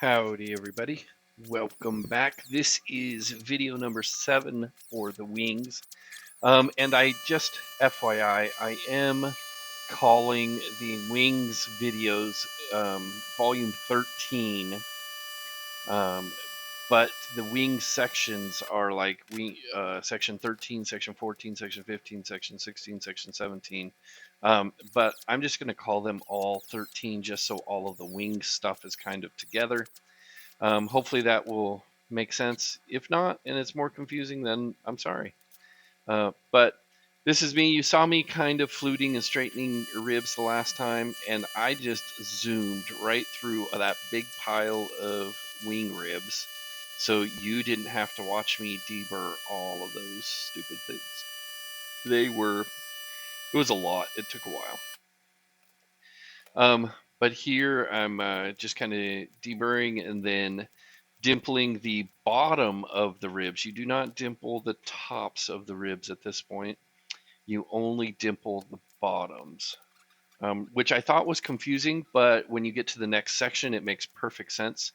Howdy everybody, welcome back. This is video number 7 for the wings. And I just, FYI, I am calling the wings videos volume 13, but the wings sections are like section 13, section 14, section 15, section 16, section 17. But I'm just going to call them all 13 just so all of the wings stuff is kind of together. Hopefully that will make sense. If not, and it's more confusing, then I'm sorry. But this is me. You saw me kind of fluting and straightening ribs the last time, and I just zoomed right through that big pile of wing ribs. So you didn't have to watch me deburr all of those stupid things. It was a lot. It took a while. But here I'm just kind of deburring and then dimpling the bottom of the ribs. You do not dimple the tops of the ribs at this point. You only dimple the bottoms, which I thought was confusing, but when you get to the next section, it makes perfect sense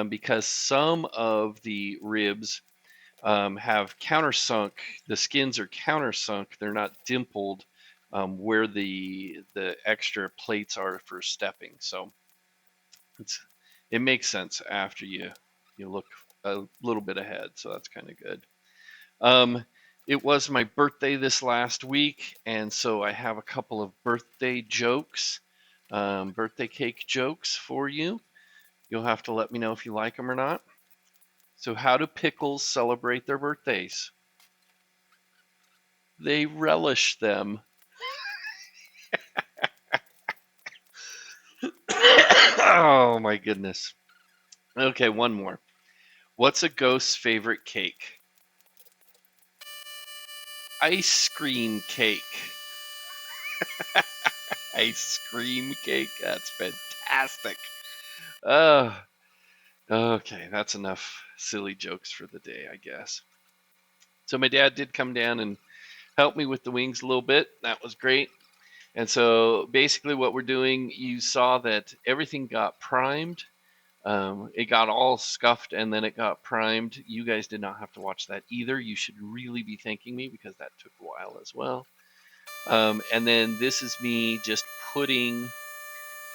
because some of the ribs have countersunk. The skins are countersunk. They're not dimpled where the extra plates are for stepping. So it makes sense after you look a little bit ahead. So that's kind of good. It was my birthday this last week, and so I have a couple of birthday jokes, birthday cake jokes for you. You'll have to let me know if you like them or not. So, how do pickles celebrate their birthdays? They relish them. Oh my goodness. Okay, one more. What's a ghost's favorite cake? Ice cream cake. Ice cream cake? That's fantastic. Uh, okay, that's enough silly jokes for the day, I guess. So my dad did come down and help me with the wings a little bit. That was great. And so basically what we're doing, you saw that everything got primed. It got all scuffed and then it got primed. You guys did not have to watch that either. You should really be thanking me because that took a while as well. And then this is me just putting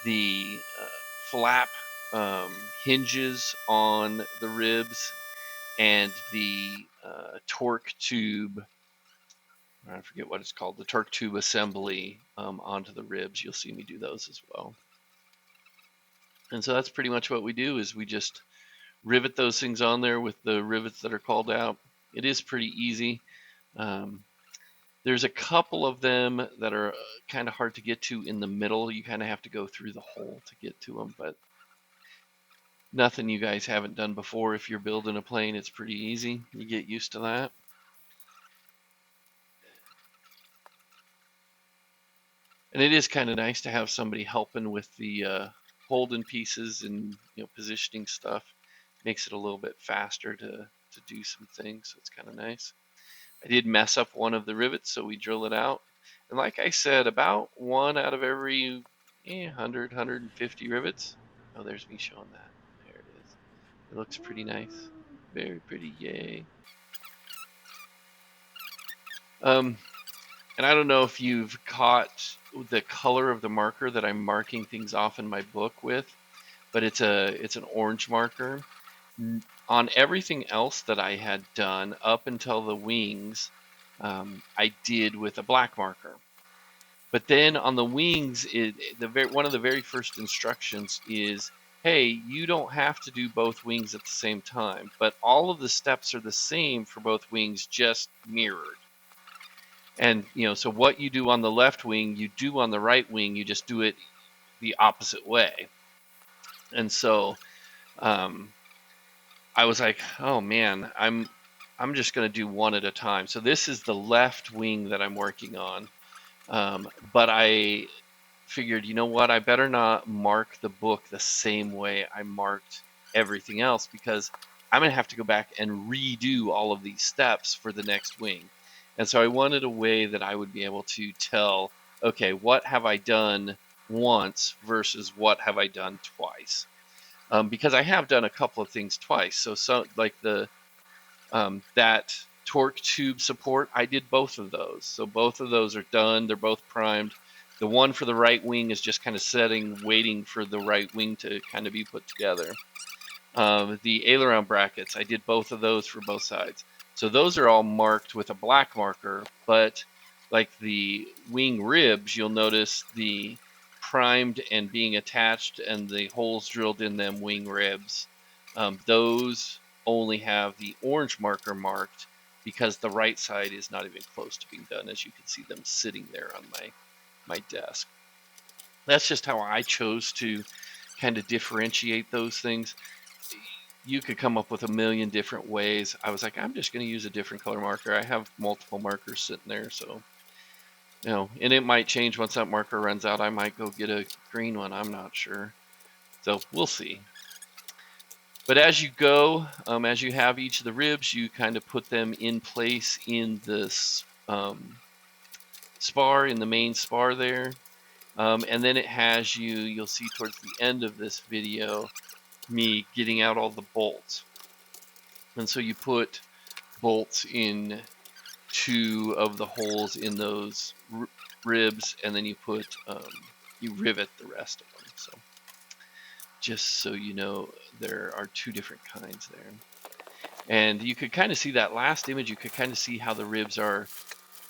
the flap hinges on the ribs and the torque tube. I forget what it's called, the torque tube assembly onto the ribs. You'll see me do those as well. And so that's pretty much what we do is we just rivet those things on there with the rivets that are called out. It is pretty easy. There's a couple of them that are kind of hard to get to in the middle. You kind of have to go through the hole to get to them, but nothing you guys haven't done before. If you're building a plane, it's pretty easy. You get used to that. And it is kind of nice to have somebody helping with the holding pieces and positioning stuff. Makes it a little bit faster to do some things, so it's kind of nice. I did mess up one of the rivets, so we drill it out. And like I said, about one out of every 100, 150 rivets. Oh, there's me showing that. There it is. It looks pretty nice. Very pretty, yay. And I don't know if you've caught the color of the marker that I'm marking things off in my book with, but it's an orange marker. On everything else that I had done up until the wings, I did with a black marker. But then on the wings, one of the very first instructions is, hey, you don't have to do both wings at the same time, but all of the steps are the same for both wings, just mirrored. And so what you do on the left wing, you do on the right wing, you just do it the opposite way. And so I was like, oh man, I'm just going to do one at a time. So this is the left wing that I'm working on. But I figured, you know what, I better not mark the book the same way I marked everything else because I'm going to have to go back and redo all of these steps for the next wing. And so I wanted a way that I would be able to tell, okay, what have I done once versus what have I done twice? because I have done a couple of things twice. So like that torque tube support, I did both of those. So both of those are done. They're both primed. The one for the right wing is just kind of setting, waiting for the right wing to kind of be put together. The aileron brackets, I did both of those for both sides. So those are all marked with a black marker, but like the wing ribs, you'll notice the primed and being attached and the holes drilled in them wing ribs. Those only have the orange marker marked because the right side is not even close to being done, as you can see them sitting there on my desk. That's just how I chose to kind of differentiate those things. You could come up with a million different ways. I was like, I'm just going to use a different color marker. I have multiple markers sitting there, so and it might change once that marker runs out. I might go get a green one. I'm not sure. So we'll see. But as you go, as you have each of the ribs, you kind of put them in place in this spar, in the main spar there. And then it has you'll see towards the end of this video, me getting out all the bolts. And so you put bolts in 2 of the holes in those ribs, and then you rivet the rest of them. So just so you know, there are 2 different kinds there. And you could kind of see that last image, you could kind of see how the ribs are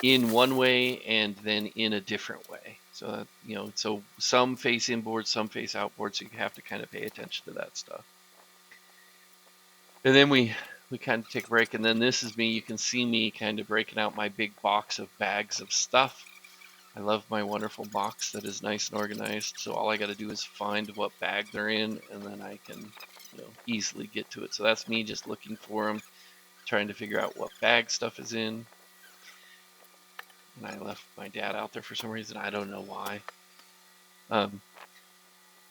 in one way and then in a different way. So that, so some face inboard, some face outboard, so you have to kind of pay attention to that stuff. And then we kind of take a break, and then this is me. You can see me kind of breaking out my big box of bags of stuff. I love my wonderful box that is nice and organized, so all I got to do is find what bag they're in, and then I can easily get to it. So that's me just looking for them, trying to figure out what bag stuff is in. And I left my dad out there for some reason. I don't know why. But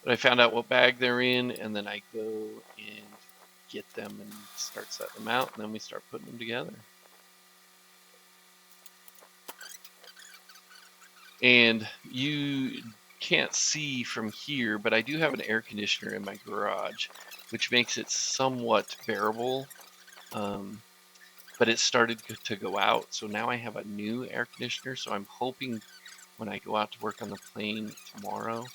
I found out what bag they're in, and then I go and get them and start setting them out, and then we start putting them together. And you can't see from here, but I do have an air conditioner in my garage, which makes it somewhat bearable. But it started to go out, so now I have a new air conditioner. So I'm hoping when I go out to work on the plane tomorrow,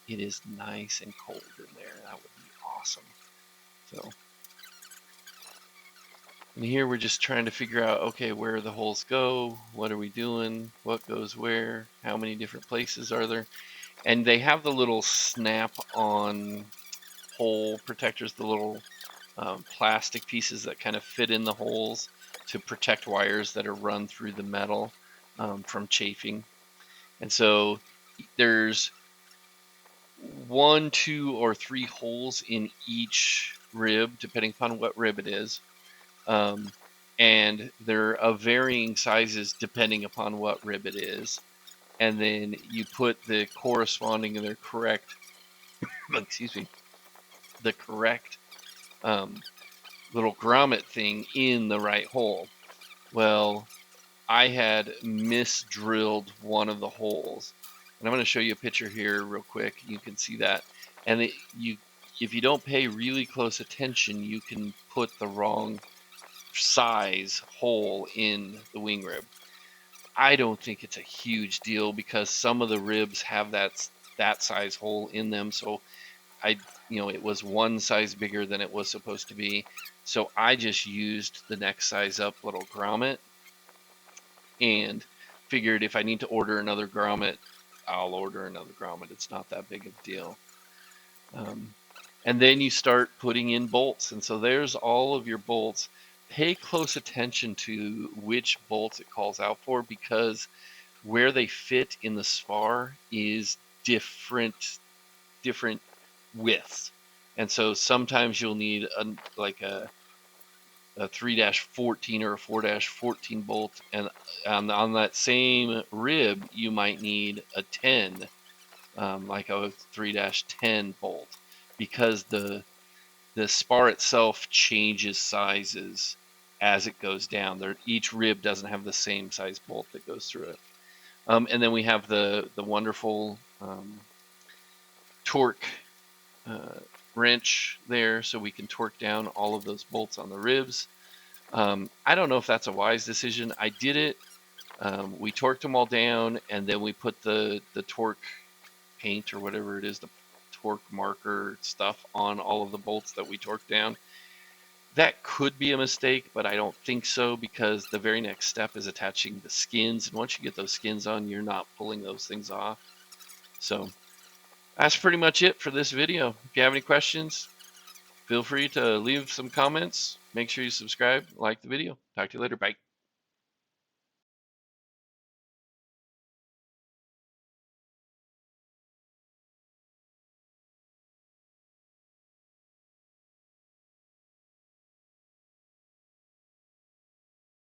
it is nice and cold in there. That would be awesome. So, and here we're just trying to figure out, okay, where the holes go, what are we doing, what goes where, how many different places are there. And they have the little snap-on hole protectors, the little plastic pieces that kind of fit in the holes to protect wires that are run through the metal from chafing. And so there's 1, 2, or 3 holes in each rib, depending upon what rib it is. And they're of varying sizes depending upon what rib it is. And then you put the corresponding and the correct, excuse me, the correct little grommet thing in the right hole. Well, I had misdrilled one of the holes, and I'm going to show you a picture here real quick. You can see that, and if you don't pay really close attention, you can put the wrong size hole in the wing rib. I don't think it's a huge deal because some of the ribs have that size hole in them, so it was one size bigger than it was supposed to be. So I just used the next size up little grommet and figured if I need to order another grommet, I'll order another grommet. It's not that big of a deal. And then you start putting in bolts. And so there's all of your bolts. Pay close attention to which bolts it calls out for, because where they fit in the spar is different widths. And so sometimes you'll need a 3-14 or a 4-14 bolt, and on that same rib you might need a 10, like a 3-10 bolt, because the spar itself changes sizes as it goes down. Each rib doesn't have the same size bolt that goes through it. And then we have the wonderful torque wrench there so we can torque down all of those bolts on the ribs. I don't know if that's a wise decision. I did it. We torqued them all down, and then we put the torque paint or whatever it is, the torque marker stuff on all of the bolts that we torqued down. That could be a mistake, but I don't think so, because the very next step is attaching the skins. And once you get those skins on, you're not pulling those things off. So that's pretty much it for this video. If you have any questions, feel free to leave some comments. Make sure you subscribe, like the video. Talk to you later. Bye.